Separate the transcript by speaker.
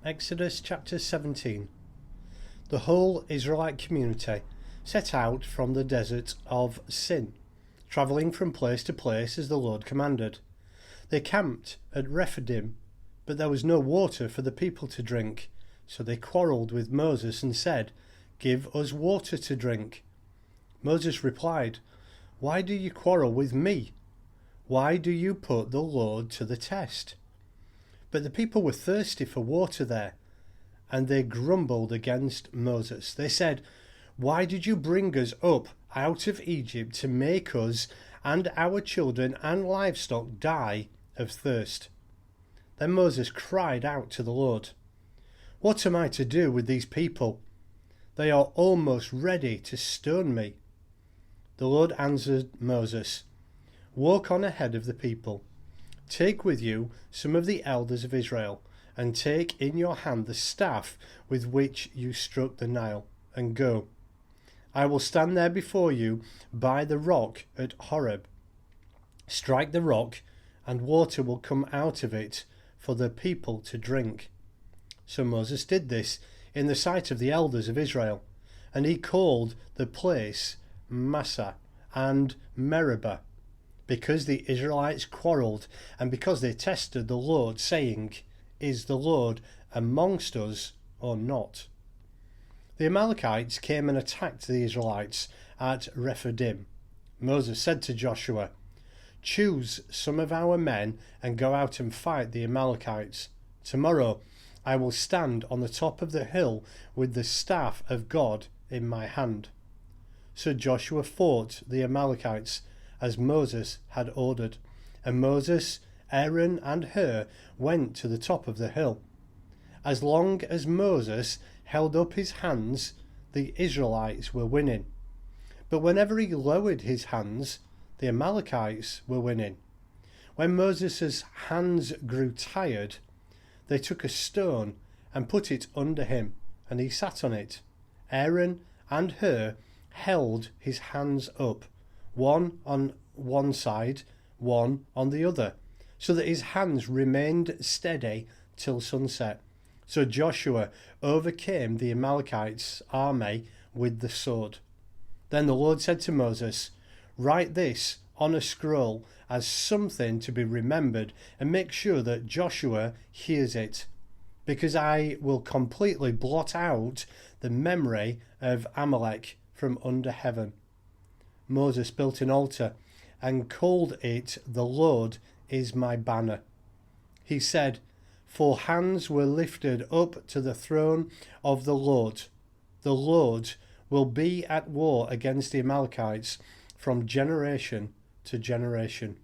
Speaker 1: Exodus chapter 17. The whole Israelite community set out from the desert of Sin, travelling from place to place as the Lord commanded. They camped at Rephidim, but there was no water for the people to drink, so they quarrelled with Moses and said, "Give us water to drink." Moses replied, "Why do you quarrel with me? Why do you put the Lord to the test?" But the people were thirsty for water there, and they grumbled against Moses. They said, "Why did you bring us up out of Egypt to make us and our children and livestock die of thirst?" Then Moses cried out to the Lord, "What am I to do with these people? They are almost ready to stone me." The Lord answered Moses, "Walk on ahead of the people. Take with you some of the elders of Israel, and take in your hand the staff with which you struck the Nile, and go. I will stand there before you by the rock at Horeb. Strike the rock, and water will come out of it for the people to drink." So Moses did this in the sight of the elders of Israel, and he called the place Massah and Meribah, because the Israelites quarrelled, and because they tested the Lord, saying, "Is the Lord amongst us or not?" The Amalekites came and attacked the Israelites at Rephidim. Moses said to Joshua, "Choose some of our men and go out and fight the Amalekites. Tomorrow I will stand on the top of the hill with the staff of God in my hand." So Joshua fought the Amalekites as Moses had ordered, and Moses, Aaron and Hur went to the top of the hill. As long as Moses held up his hands, the Israelites were winning. But whenever he lowered his hands, the Amalekites were winning. When Moses' hands grew tired, they took a stone and put it under him, and he sat on it. Aaron and Hur held his hands up, one on one side, one on the other, so that his hands remained steady till sunset. So Joshua overcame the Amalekites' army with the sword. Then the Lord said to Moses, "Write this on a scroll as something to be remembered, and make sure that Joshua hears it, because I will completely blot out the memory of Amalek from under heaven." Moses built an altar and called it "The Lord is my banner." He said, "For hands were lifted up to the throne of the Lord. The Lord will be at war against the Amalekites from generation to generation."